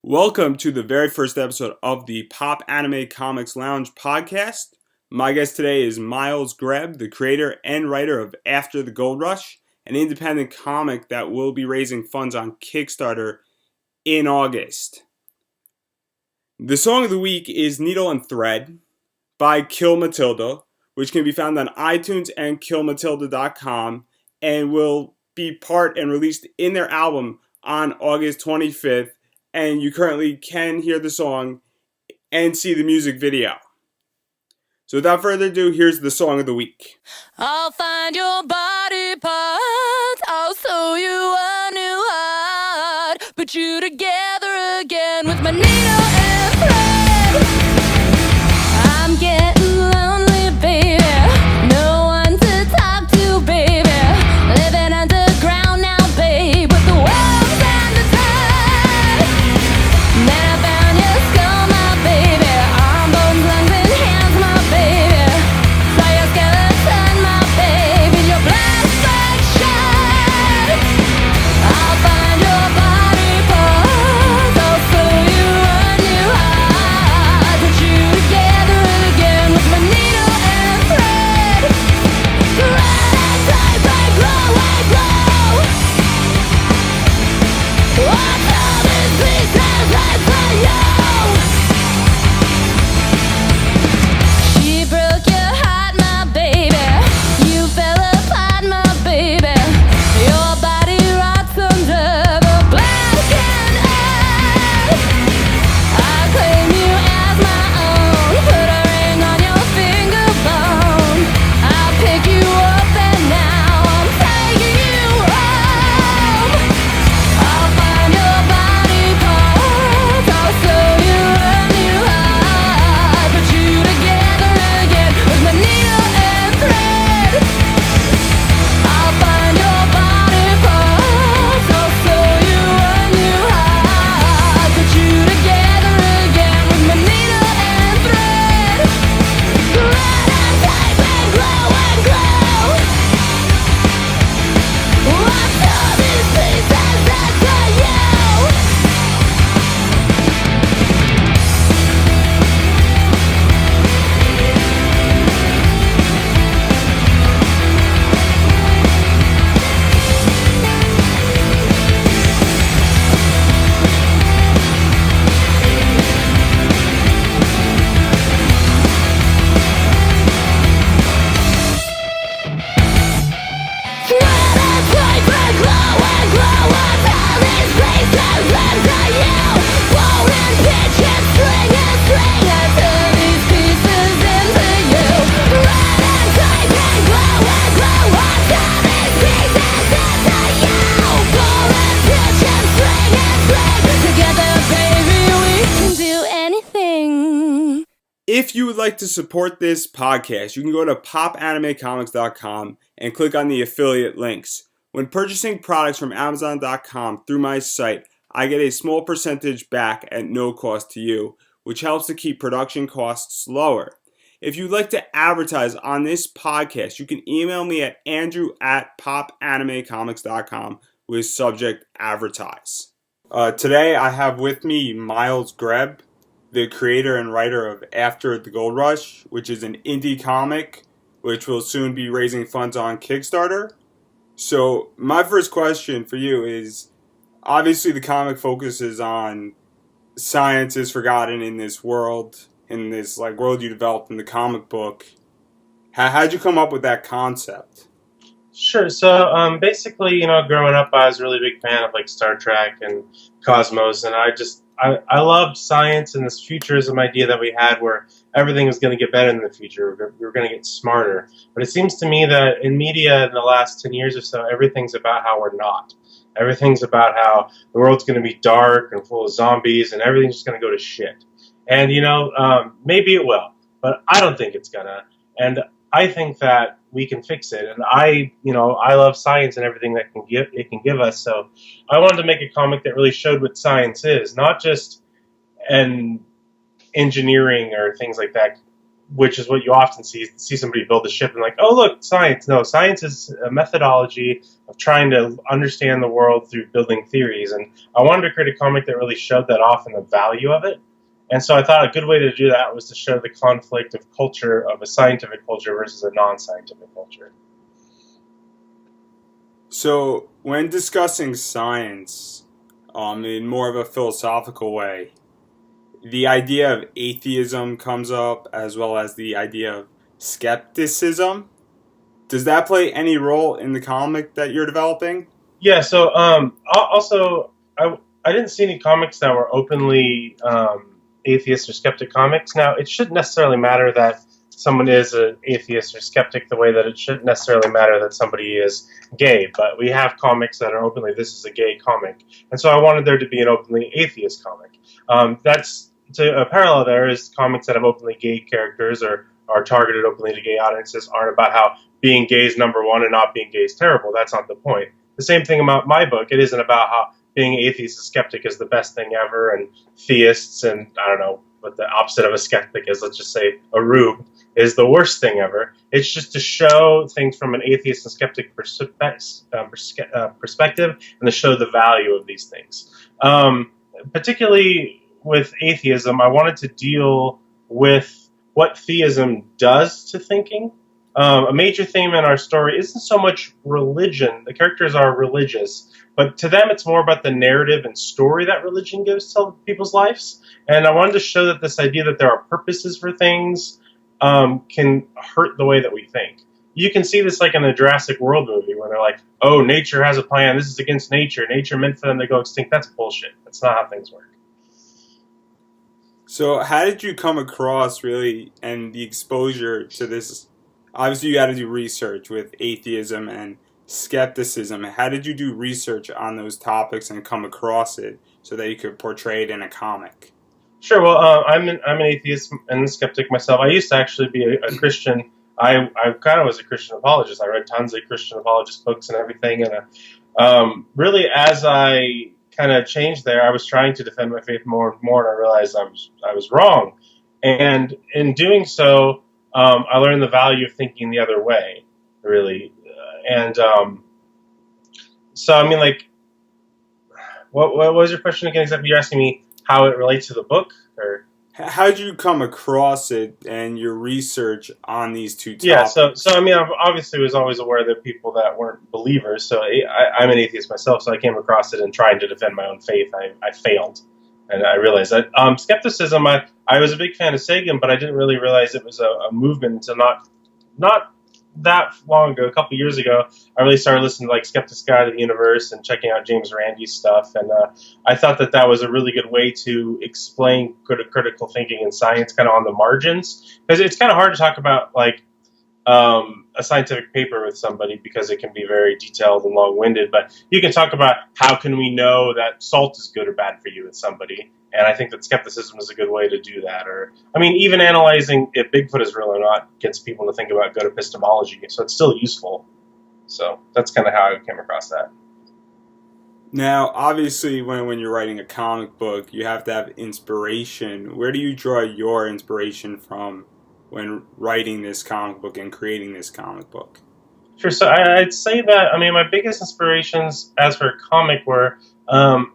Welcome to the very first episode of the Popanimecomics Lounge podcast. My guest today is Miles Greb, the creator and writer of After the Gold Rush, an independent comic that will be raising funds on Kickstarter in August. The song of the week is Needle and Thread by Kill Matilda, which can be found on iTunes and killmatilda.com and will be part and released in their album on August 25th. And you currently can hear the song and see the music video. So without further ado, here's the song of the week. I'll find your body parts, I'll sew you a new heart, put you together again with my needle and thread. I'm getting lonely, baby, no one to talk to, baby, living underground now, babe, with the wolves and the tide. Then I found your skull, my baby, arm, bones, lungs, and hands, my baby. Saw your skeleton, my baby, your black shine. I'll find your body parts, I'll sew you a new heart, put you together again with my needle and thread. Thread and tape and glow and glow. What's all these pieces left for you? She broke your heart, my baby. You fell apart, my baby. Your body rots under the blackened earth. I claim you as my own. Put a ring on your finger bone. I'll pick you up and now I'm taking you home. I'll find your body parts, I'll sew you a new heart, put you together again with my needle and thread. I'll find your body parts, I'll sew you a new heart, put you together again with my needle and thread. Thread and tape and glow and glow. What's all these pieces that for you? Thread and tape and glow and glow. What's all these pieces left for you? Bone and pitch and string and turn these pieces into you. Thread and tape and glow and glow. What's all these pieces left for you? Bone and pitch and string. Together, baby, we can do anything. If you would like to support this podcast, you can go to popanimecomics.com and click on the affiliate links. When purchasing products from Amazon.com through my site, I get a small percentage back at no cost to you, which helps to keep production costs lower. If you'd like to advertise on this podcast, you can email me at andrew@popanimecomics.com with subject advertise. Today I have with me Miles Greb, the creator and writer of After the Gold Rush, which is an indie comic which will soon be raising funds on Kickstarter. So my first question for you is, obviously the comic focuses on science is forgotten in this world, in this world you developed in the comic book. How'd you come up with that concept? Sure. So basically, growing up, I was a really big fan of Star Trek and Cosmos, and I loved science and this futurism idea that we had where everything was going to get better in the future. We were going to get smarter. But it seems to me that in media in the last 10 years or so, everything's about how we're not. Everything's about how the world's going to be dark and full of zombies and everything's just going to go to shit. And, maybe it will, but I don't think it's going to. And I think that we can fix it. And I love science and everything that it can give us. So I wanted to make a comic that really showed what science is, not just an engineering or things like that which is what you often see somebody build a ship and like, oh look, science. No, science is a methodology of trying to understand the world through building theories. And I wanted to create a comic that really showed that off and the value of it. And so I thought a good way to do that was to show the conflict of culture, of a scientific culture versus a non-scientific culture. So, when discussing science, in more of a philosophical way, the idea of atheism comes up as well as the idea of skepticism. Does that play any role in the comic that you're developing? Yeah. So also, I didn't see any comics that were openly atheist or skeptic comics. Now, it shouldn't necessarily matter that someone is an atheist or skeptic the way that it shouldn't necessarily matter that somebody is gay, but we have comics that are openly, this is a gay comic. And so I wanted there to be an openly atheist comic. That's a parallel there is comics that have openly gay characters or are targeted openly to gay audiences aren't about how being gay is number one and not being gay is terrible. That's not the point. The same thing about my book. It isn't about how being atheist and skeptic is the best thing ever and theists and I don't know what the opposite of a skeptic is, let's just say a rube, is the worst thing ever. It's just to show things from an atheist and skeptic perspective and to show the value of these things. Particularly with atheism, I wanted to deal with what theism does to thinking. A major theme in our story isn't so much religion. The characters are religious, but to them it's more about the narrative and story that religion gives to people's lives. And I wanted to show that this idea that there are purposes for things can hurt the way that we think. You can see this like in the Jurassic World movie when they're like, oh, nature has a plan. This is against nature. Nature meant for them to go extinct. That's bullshit. That's not how things work. So, how did you come across really and the exposure to this? Obviously, you got to do research with atheism and skepticism. How did you do research on those topics and come across it so that you could portray it in a comic? Sure. Well, I'm an atheist and a skeptic myself. I used to actually be a Christian. I kind of was a Christian apologist. I read tons of Christian apologist books and everything. And really, as I kind of changed there, I was trying to defend my faith more and more, and I realized I was wrong. And in doing so, I learned the value of thinking the other way, really. So, I mean, like, what was your question again? Exactly, you're asking me how it relates to the book, or how did you come across it and your research on these two topics? Yeah, so I mean, I obviously was always aware that people that weren't believers. So I'm an atheist myself, so I came across it and trying to defend my own faith. I failed, and I realized that skepticism. I was a big fan of Sagan, but I didn't really realize it was a movement until not that long ago, a couple years ago. I really started listening to like Skeptic's Guide to the Universe and checking out James Randi's stuff, and I thought that was a really good way to explain critical thinking in science, kind of on the margins, because it's kind of hard to talk about like a scientific paper with somebody because it can be very detailed and long-winded. But you can talk about how can we know that salt is good or bad for you with somebody. And I think that skepticism is a good way to do that. Or, I mean, even analyzing if Bigfoot is real or not gets people to think about good epistemology. So it's still useful. So that's kind of how I came across that. Now, obviously, when you're writing a comic book, you have to have inspiration. Where do you draw your inspiration from when writing this comic book and creating this comic book? Sure. So I'd say that, I mean, my biggest inspirations as for a comic were, I've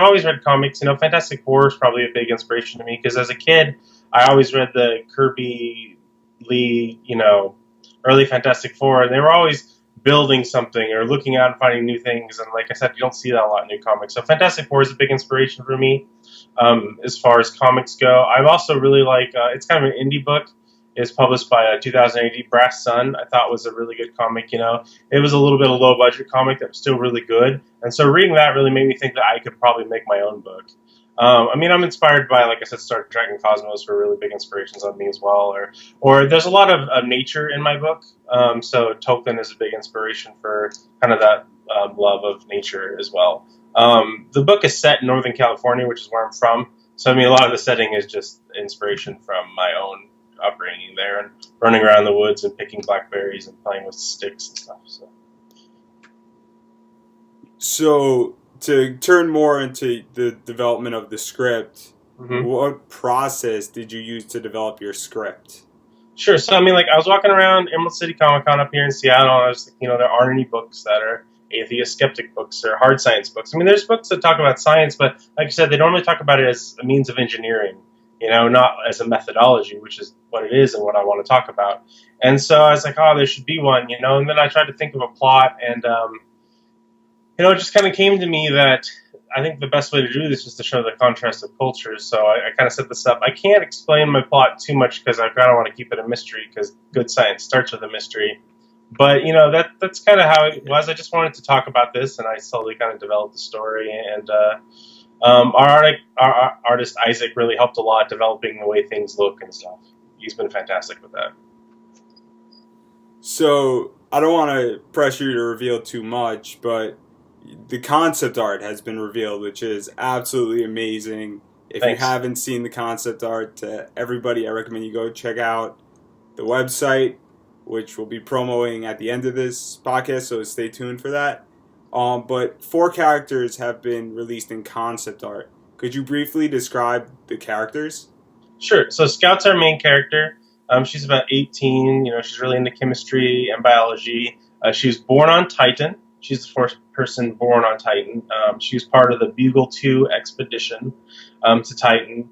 always read comics. Fantastic Four is probably a big inspiration to me because as a kid, I always read the Kirby Lee, early Fantastic Four, and they were always building something or looking out and finding new things. And like I said, you don't see that a lot in new comics. So Fantastic Four is a big inspiration for me as far as comics go. I also really like, it's kind of an indie book. It's published by 2008 Brass Sun. I thought was a really good comic. It was a little bit of a low budget comic that was still really good. And so reading that really made me think that I could probably make my own book. I'm inspired by, like I said, Star Trek and Cosmos were really big inspirations on me as well. Or there's a lot of nature in my book. So Tolkien is a big inspiration for kind of that love of nature as well. The book is set in Northern California, which is where I'm from. So, a lot of the setting is just inspiration from my own upbringing there and running around the woods and picking blackberries and playing with sticks and stuff. So to turn more into the development of the script, Hmm. What process did you use to develop your script? Sure. So I mean, like I was walking around Emerald City Comic Con up here in Seattle, and I was like, there aren't any books that are atheist skeptic books or hard science books. I mean, there's books that talk about science, but like I said, they normally talk about it as a means of engineering, not as a methodology, which is what it is and what I want to talk about. And so I was like, oh, there should be one, and then I tried to think of a plot, and it just kind of came to me that I think the best way to do this is to show the contrast of cultures. So I kind of set this up. I can't explain my plot too much because I kind of want to keep it a mystery because good science starts with a mystery. But that's kind of how it was. I just wanted to talk about this, and I slowly kind of developed the story. And our artist Isaac really helped a lot developing the way things look and stuff. He's been fantastic with that. So I don't want to pressure you to reveal too much, but the concept art has been revealed, which is absolutely amazing. If Thanks. you haven't seen the concept art, to everybody, I recommend you go check out the website, which we'll be promoting at the end of this podcast, so stay tuned for that. But 4 characters have been released in concept art. Could you briefly describe the characters? Sure. So Scout's our main character. She's about 18. She's really into chemistry and biology. She was born on Titan. She's the first person born on Titan. She was part of the Bugle 2 expedition to Titan.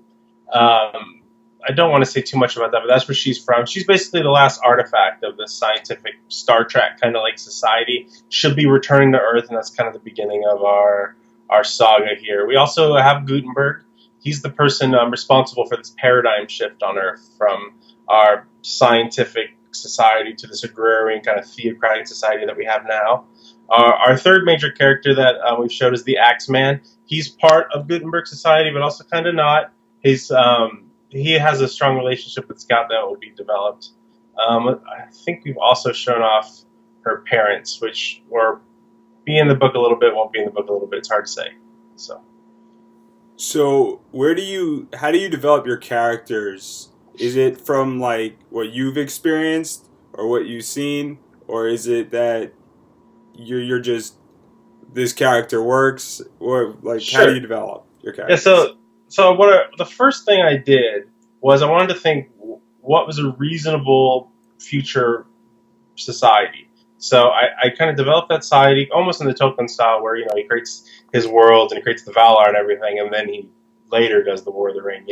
I don't want to say too much about that, but that's where she's from. She's basically the last artifact of the scientific Star Trek kind of like society. She'll be returning to Earth, and that's kind of the beginning of our saga here. We also have Gutenberg. He's the person responsible for this paradigm shift on Earth from our scientific society to this agrarian kind of theocratic society that we have now. Our third major character that we've showed is the Axeman. He's part of Gutenberg society, but also kind of not. He has a strong relationship with Scout that will be developed. I think we've also shown off her parents, which will be in the book a little bit, won't be in the book a little bit. It's hard to say. So how do you develop your characters? Is it from like what you've experienced or what you've seen, or is it that you're just this character works, or like Sure. How do you develop your characters? Yeah. So the first thing I did was I wanted to think what was a reasonable future society. So I kind of developed that society almost in the Tolkien style, where he creates his world and he creates the Valar and everything, and then he later does the War of the Ring.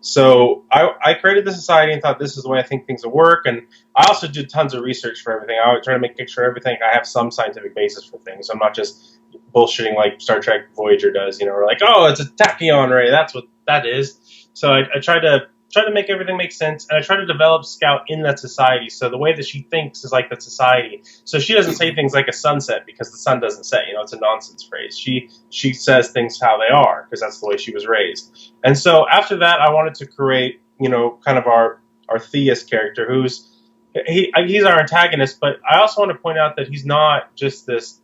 So I created the society and thought this is the way I think things will work, and I also did tons of research for everything. I would try to make sure everything I have some scientific basis for things. I'm not just bullshitting like Star Trek Voyager does. We're like, oh, it's a tachyon ray. That's what that is. So I tried to make everything make sense, and I try to develop Scout in that society. So the way that she thinks is like that society. So she doesn't say things like a sunset because the sun doesn't set. It's a nonsense phrase. She says things how they are because that's the way she was raised. And so after that, I wanted to create, kind of our theist character, he's our antagonist. But I also want to point out that he's not just this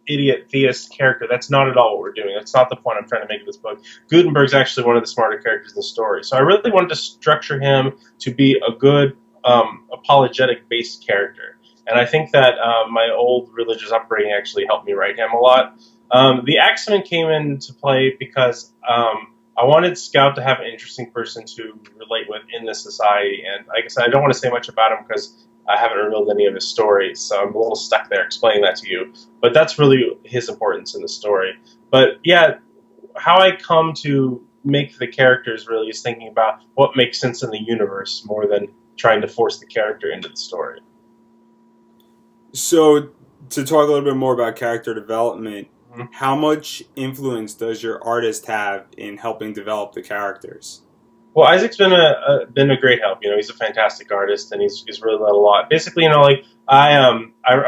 idiot theist character. That's not at all what we're doing. That's not the point I'm trying to make of this book. Gutenberg's actually one of the smarter characters in the story. So I really wanted to structure him to be a good apologetic-based character. And I think that my old religious upbringing actually helped me write him a lot. The Axeman came into play because I wanted Scout to have an interesting person to relate with in this society. And like I said, I don't want to say much about him because I haven't revealed any of his stories, so I'm a little stuck there explaining that to you. But that's really his importance in the story. But yeah, how I come to make the characters really is thinking about what makes sense in the universe more than trying to force the character into the story. So to talk a little bit more about character development, how much influence does your artist have in helping develop the characters? Well, Isaac's been a great help. He's a fantastic artist, and he's really done a lot. Basically, I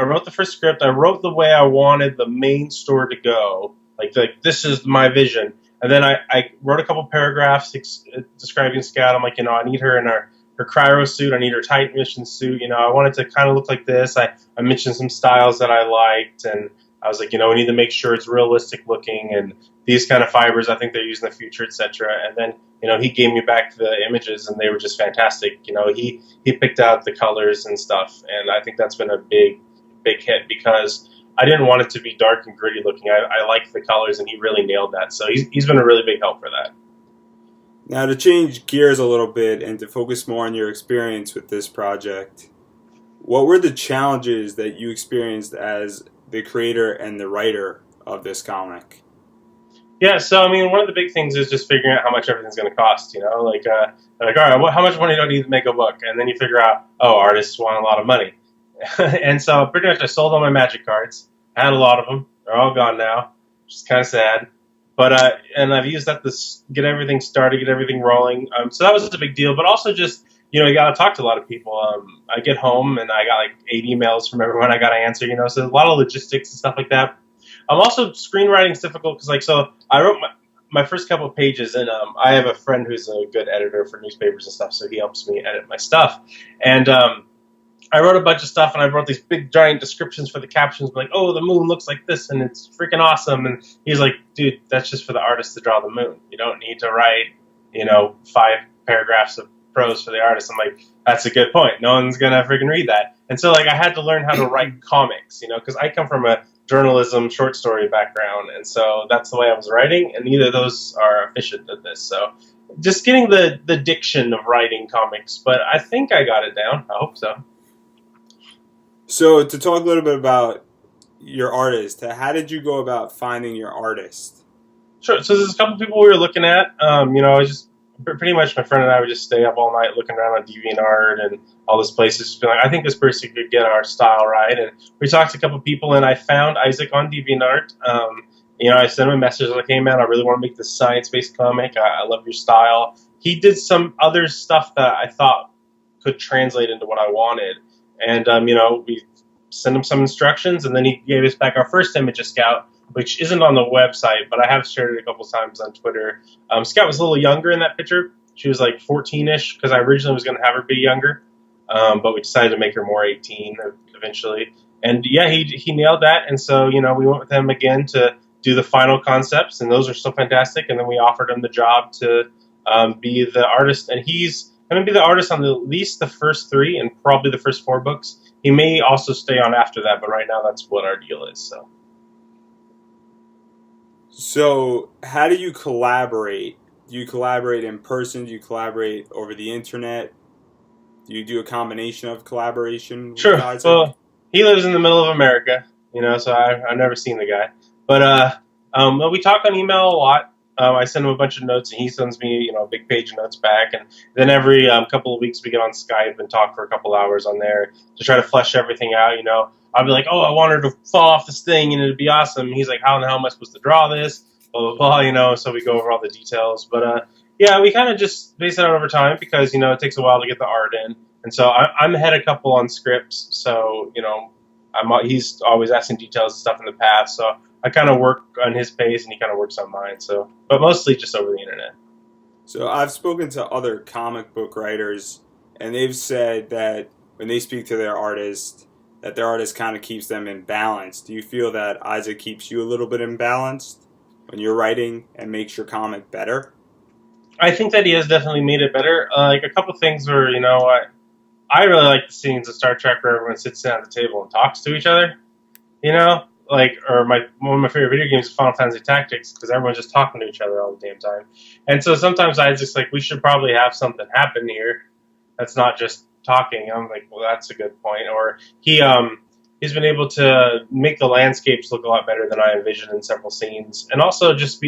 wrote the first script. I wrote the way I wanted the main story to go. Like this is my vision. And then I wrote a couple paragraphs describing Scout. I'm like, I need her in her cryo suit. I need her Titan mission suit. I wanted to kind of look like this. I mentioned some styles that I liked, and I was like, we need to make sure it's realistic looking, and these kind of fibers I think they're using in the future, etc. And then, he gave me back the images, and they were just fantastic. He picked out the colors and stuff, and I think that's been a big hit because I didn't want it to be dark and gritty looking. I liked the colors, and he really nailed that. So he's been a really big help for that. Now, to change gears a little bit and to focus more on your experience with this project, what were the challenges that you experienced as the creator and the writer of this comic? Yeah, so I mean, one of the big things is just figuring out how much everything's going to cost. Like, all right, how much money do I need to make a book? And then you figure out, oh, artists want a lot of money, and so pretty much I sold all my magic cards. I had a lot of them; they're all gone now, which is kind of sad. But and I've used that to get everything started, get everything rolling. So that was a big deal. But also just you got to talk to a lot of people. I get home and I got like 8 emails from everyone I got to answer. So a lot of logistics and stuff like that. Also, screenwriting's difficult because, so I wrote my first couple of pages, and I have a friend who's a good editor for newspapers and stuff, so he helps me edit my stuff. And I wrote a bunch of stuff, and I wrote these big, giant descriptions for the captions, like, oh, the moon looks like this, and it's freaking awesome. And he's like, dude, that's just for the artist to draw the moon. You don't need to write, 5 paragraphs of prose for the artist. I'm like, that's a good point. No one's going to freaking read that. And so, I had to learn how to write comics, because I come from a journalism, short story background, and so that's the way I was writing, and neither of those are efficient at this. So just getting the diction of writing comics, but I think I got it down. I hope so. So to talk a little bit about your artist, how did you go about finding your artist? Sure. So there's a couple people we were looking at. I was just pretty much my friend and I would just stay up all night looking around on DeviantArt and all these places, just be like, I think this person could get our style right. And we talked to a couple people, and I found Isaac on DeviantArt. I sent him a message like, hey man, I really want to make this science-based comic. I love your style. He did some other stuff that I thought could translate into what I wanted. And, we sent him some instructions, and then he gave us back our first image of Scout, which isn't on the website, but I have shared it a couple times on Twitter. Scout was a little younger in that picture. She was like 14-ish, because I originally was going to have her be younger, but we decided to make her more 18 eventually. And yeah, he nailed that, and so, we went with him again to do the final concepts, and those are so fantastic, and then we offered him the job to be the artist, and he's going to be the artist on at least the first 3 and probably the first 4 books. He may also stay on after that, but right now that's what our deal is. So how do you collaborate? Do you collaborate in person? Do you collaborate over the internet? Do you do a combination of collaboration? Sure. Well, he lives in the middle of America, so I've never seen the guy. But we talk on email a lot. I send him a bunch of notes, and he sends me, a big page of notes back. And then every couple of weeks we get on Skype and talk for a couple hours on there to try to flesh everything out. I'll be like, oh, I want her to fall off this thing, and it'd be awesome. And he's like, how the hell am I supposed to draw this? Blah, blah, blah, So we go over all the details. But, yeah, we kind of just base it out over time because, it takes a while to get the art in. And so I'm ahead a couple on scripts. So, he's always asking details and stuff in the past. So I kind of work on his pace, and he kind of works on mine. So, but mostly just over the internet. So I've spoken to other comic book writers, and they've said that when they speak to their artist, that their artist kind of keeps them in balance. Do you feel that Isaac keeps you a little bit imbalanced when you're writing and makes your comic better? I think that he has definitely made it better. Like a couple things where, I really like the scenes of Star Trek where everyone sits down at the table and talks to each other, or one of my favorite video games is Final Fantasy Tactics because everyone's just talking to each other all the damn time. And so sometimes I just like, we should probably have something happen here that's not just talking. I'm like, well, that's a good point. Or he's been able to make the landscapes look a lot better than I envisioned in several scenes, and also just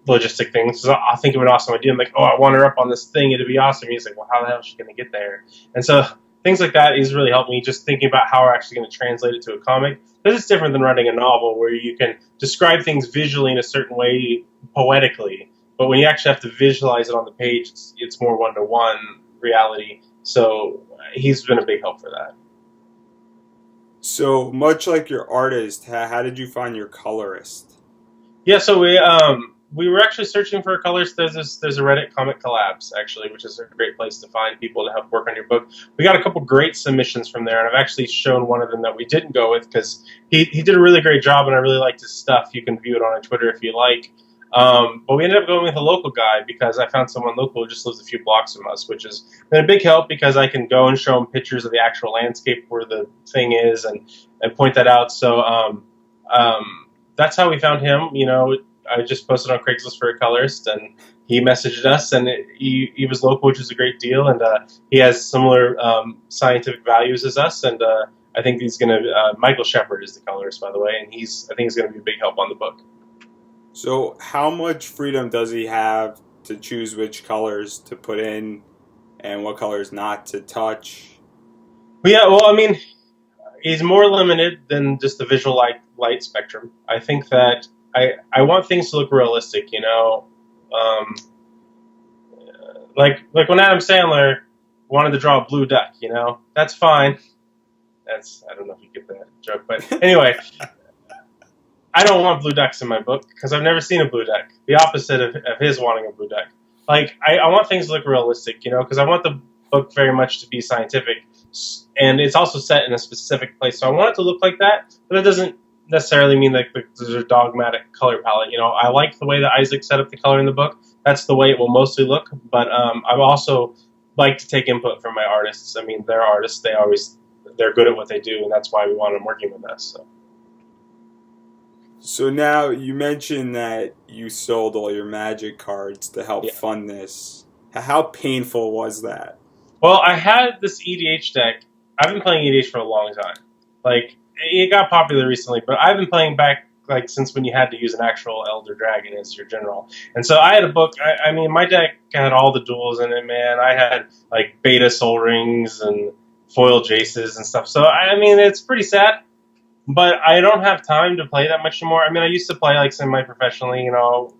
logistic things. So I think of an awesome idea. I'm like, oh, I want her up on this thing. It'd be awesome. He's like, well, how the hell is she going to get there? And so things like that has really helped me just thinking about how we're actually going to translate it to a comic. Because it's different than writing a novel where you can describe things visually in a certain way, poetically. But when you actually have to visualize it on the page, it's more one-to-one reality. So he's been a big help for that. So much like your artist, how did you find your colorist? Yeah, so we were actually searching for a colorist. There's a Reddit Comic Collabs, actually, which is a great place to find people to help work on your book. We got a couple great submissions from there, and I've actually shown one of them that we didn't go with because he did a really great job, and I really liked his stuff. You can view it on our Twitter if you like. But we ended up going with a local guy because I found someone local who just lives a few blocks from us, which has been a big help because I can go and show him pictures of the actual landscape where the thing is and point that out. So that's how we found him. I just posted on Craigslist for a colorist, and he messaged us, and he was local, which is a great deal, and he has similar scientific values as us, and I think he's going to. Michael Shepard is the colorist, by the way, and I think he's going to be a big help on the book. So how much freedom does he have to choose which colors to put in and what colors not to touch? Well, I mean, he's more limited than just the visual light spectrum. I think that I want things to look realistic, you know. Like when Adam Sandler wanted to draw a blue duck, you know, that's fine. I don't know if you get that joke, but anyway, I don't want blue ducks in my book because I've never seen a blue duck. The opposite of his wanting a blue duck. Like I want things to look realistic, you know, because I want the book very much to be scientific, and it's also set in a specific place. So I want it to look like that, but that doesn't necessarily mean that there's a dogmatic color palette. You know, I like the way that Isaac set up the color in the book. That's the way it will mostly look. But I also like to take input from my artists. I mean, they're artists. They're good at what they do, and that's why we want them working with us. So now you mentioned that you sold all your Magic cards to help fund this. How painful was that? Well, I had this EDH deck. I've been playing EDH for a long time. Like, it got popular recently, but I've been playing back like since when you had to use an actual Elder Dragon as your general. And so I had a book. I mean, my deck had all the duels in it, man. I had like Beta Soul Rings and foil Jaces and stuff. So I mean, it's pretty sad. But I don't have time to play that much anymore. I mean, I used to play like semi-professionally, you know,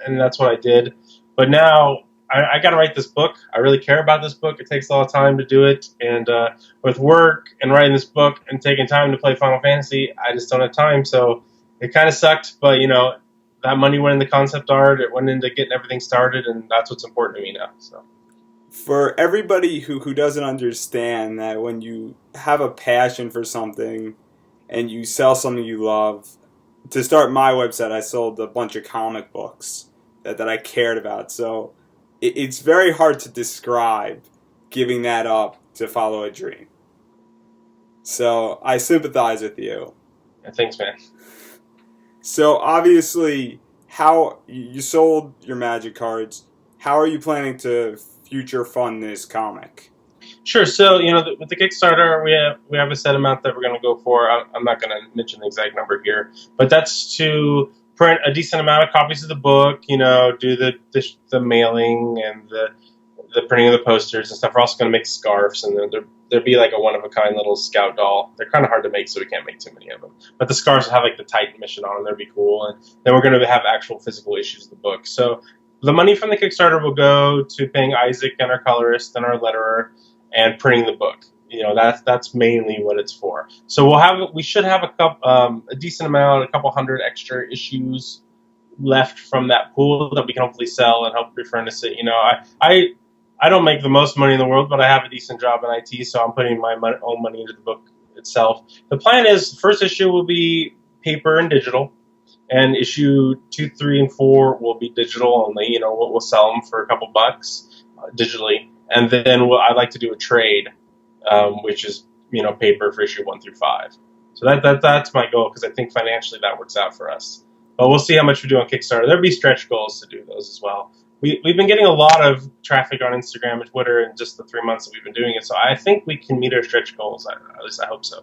and that's what I did. But now I got to write this book. I really care about this book. It takes a lot of time to do it. And with work and writing this book and taking time to play Final Fantasy, I just don't have time. So it kind of sucked. But, you know, that money went into concept art. It went into getting everything started. And that's what's important to me now. So. For everybody who doesn't understand that when you have a passion for something and you sell something you love, to start my website, I sold a bunch of comic books that I cared about. So it's very hard to describe giving that up to follow a dream. So I sympathize with you. Yeah, thanks, man. So obviously, how you sold your Magic cards, how are you planning to future fund this comic? Sure. So, you know, with the Kickstarter, we have a set amount that we're going to go for. I'm not going to mention the exact number here, but that's to print a decent amount of copies of the book. You know, do the mailing and the printing of the posters and stuff. We're also going to make scarves, and there'll be like a one of a kind little scout doll. They're kind of hard to make, so we can't make too many of them. But the scarves will have like the Titan mission on them. They'll be cool. And then we're going to have actual physical issues of the book. So the money from the Kickstarter will go to paying Isaac and our colorist and our letterer, and printing the book. You know, that's mainly what it's for. So we should have a decent amount, a couple hundred extra issues left from that pool that we can hopefully sell and help refurnish it. You know, I don't make the most money in the world, but I have a decent job in IT, so I'm putting my own money into the book itself. The plan is the first issue will be paper and digital, and issue 2, 3, and 4 will be digital only. You know, we'll sell them for a couple bucks digitally. And then I'd like to do a trade, which is, you know, paper for issue 1 through 5. So that's my goal, because I think financially that works out for us. But we'll see how much we do on Kickstarter. There'll be stretch goals to do those as well. We've been getting a lot of traffic on Instagram and Twitter in just the 3 months that we've been doing it. So I think we can meet our stretch goals. At least I hope so.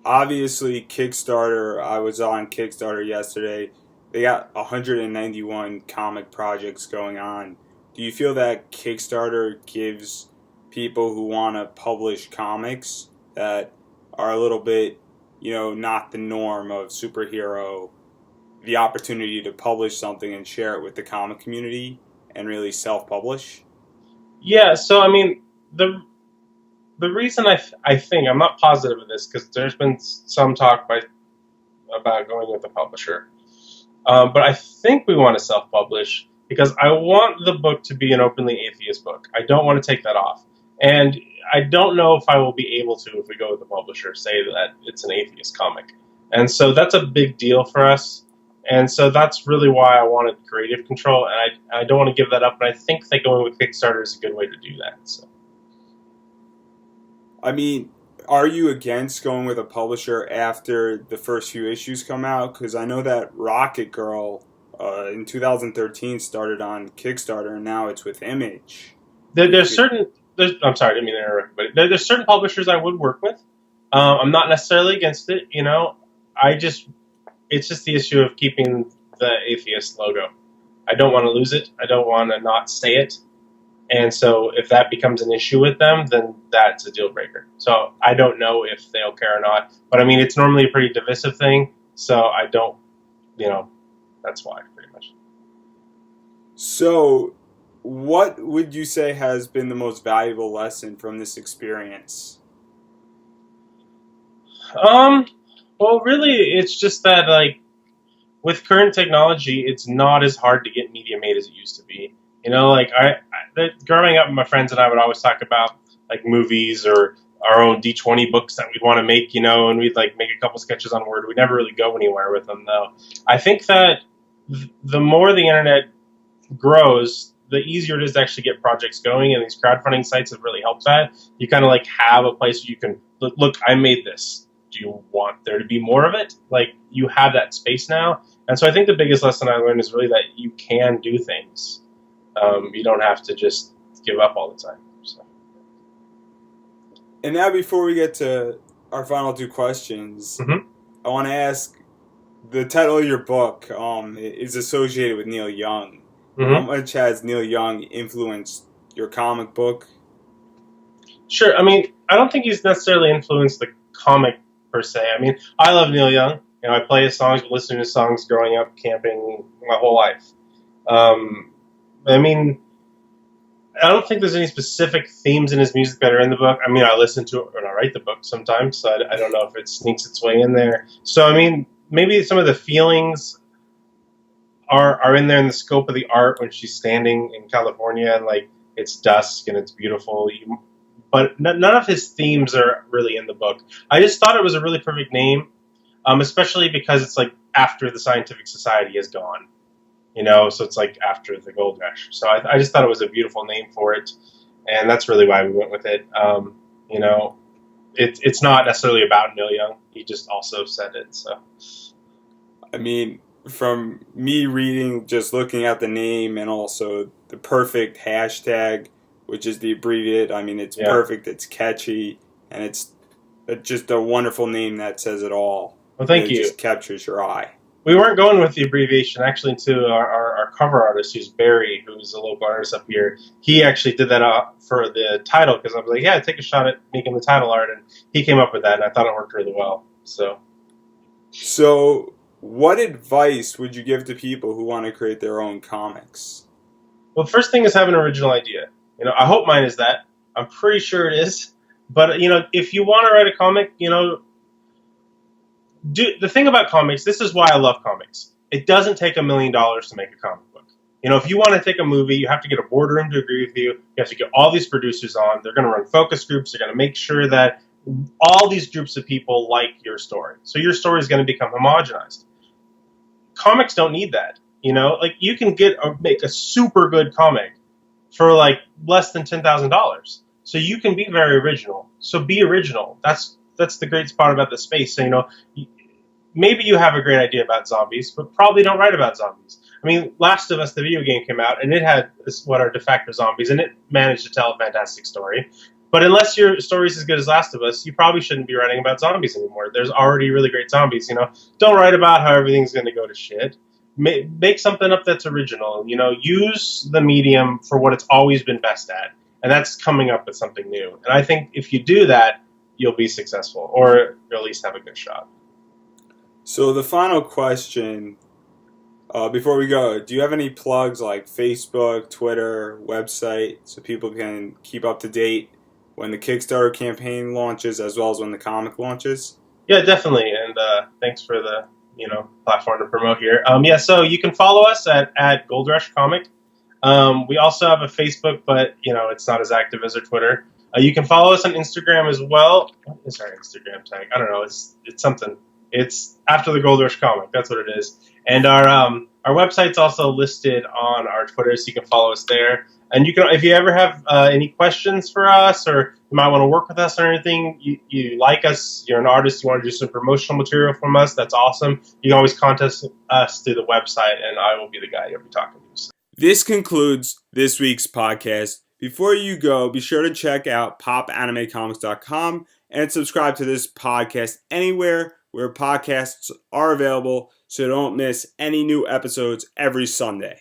Obviously, Kickstarter, I was on Kickstarter yesterday. They got 191 comic projects going on. Do you feel that Kickstarter gives people who want to publish comics that are a little bit, you know, not the norm of superhero, the opportunity to publish something and share it with the comic community and really self-publish? Yeah, so I mean, the reason I think, I'm not positive of this, because there's been some talk about going with a publisher, but I think we want to self-publish, because I want the book to be an openly atheist book. I don't want to take that off. And I don't know if I will be able to, if we go with the publisher, say that it's an atheist comic. And so that's a big deal for us. And so that's really why I wanted creative control. And I don't want to give that up. And I think that going with Kickstarter is a good way to do that. So. I mean, are you against going with a publisher after the first few issues come out? Because I know that Rocket Girl in 2013 started on Kickstarter, and now it's with Image. There's certain. I'm sorry, I didn't mean to interrupt, but there's certain publishers I would work with. I'm not necessarily against it. It's just the issue of keeping the atheist logo. I don't want to lose it. I don't want to not say it. And so if that becomes an issue with them, then that's a deal breaker. So I don't know if they'll care or not. But I mean, it's normally a pretty divisive thing. So I don't, that's why pretty much. So what would you say has been the most valuable lesson from this experience? Well, really, it's just that, with current technology, it's not as hard to get media made as it used to be. Growing up, my friends and I would always talk about, movies or our own D20 books that we'd want to make, and we'd, make a couple sketches on Word. We'd never really go anywhere with them, though. I think that the more the internet grows, the easier it is to actually get projects going, and these crowdfunding sites have really helped that. You kind of, have a place where you can, look, I made this. Do you want there to be more of it? You have that space now. And so I think the biggest lesson I learned is really that you can do things. You don't have to just give up all the time. So. And now before we get to our final two questions, I want to ask, the title of your book is associated with Neil Young. How much has Neil Young influenced your comic book? Sure. I mean, I don't think he's necessarily influenced the comic per se. I mean, I love Neil Young. I play his songs, listen to his songs growing up, camping my whole life. I mean, I don't think there's any specific themes in his music that are in the book. I mean, I listen to it when I write the book sometimes, so I don't know if it sneaks its way in there. So, I mean, maybe some of the feelings are in there in the scope of the art when she's standing in California and, it's dusk and it's beautiful. But none of his themes are really in the book. I just thought it was a really perfect name, especially because it's after the scientific society is gone, so it's after the gold rush. So I just thought it was a beautiful name for it, and that's really why we went with it. It's not necessarily about Neil Young. He just also said it. So, I mean, from me reading, just looking at the name and also the perfect hashtag, which is the abbreviated. I mean, it's perfect, it's catchy, and it's just a wonderful name that says it all. Well, thank you. It just captures your eye. We weren't going with the abbreviation. Actually, to our cover artist, who's Barry, who's a local artist up here, he actually did that for the title, because I was like, yeah, take a shot at making the title art, and he came up with that, and I thought it worked really well. So what advice would you give to people who want to create their own comics? Well, the first thing is have an original idea. I hope mine is that. I'm pretty sure it is. But, if you want to write a comic, the thing about comics, this is why I love comics. It doesn't take $1 million to make a comic book. If you want to take a movie, you have to get a boardroom to agree with you. You have to get all these producers on. They're going to run focus groups. They're going to make sure that all these groups of people like your story. So your story is going to become homogenized. Comics don't need that. You can make a super good comic for less than $10,000. So you can be very original. So be original. That's the great part about the space. So, maybe you have a great idea about zombies, but probably don't write about zombies. I mean, Last of Us, the video game, came out, and it had what are de facto zombies, and it managed to tell a fantastic story. But unless your story's as good as Last of Us, you probably shouldn't be writing about zombies anymore. There's already really great zombies. Don't write about how everything's going to go to shit. Make something up that's original. Use the medium for what it's always been best at, and that's coming up with something new. And I think if you do that, you'll be successful, or you'll at least have a good shot. So the final question, before we go, do you have any plugs like Facebook, Twitter, website, so people can keep up to date when the Kickstarter campaign launches as well as when the comic launches? Yeah, definitely, and thanks for the platform to promote here. So you can follow us at Gold Rush Comic. We also have a Facebook, but it's not as active as our Twitter. You can follow us on Instagram as well. What is our Instagram tag? I don't know. It's something. It's After the Gold Rush Comic. That's what it is. And our Our website's also listed on our Twitter, so you can follow us there. And you can, if you ever have any questions for us, or you might want to work with us or anything, you like us, you're an artist, you want to do some promotional material from us, that's awesome. You can always contact us through the website, and I will be the guy you'll be talking to. This concludes this week's podcast. Before you go, be sure to check out popanimecomics.com and subscribe to this podcast anywhere where podcasts are available so you don't miss any new episodes every Sunday.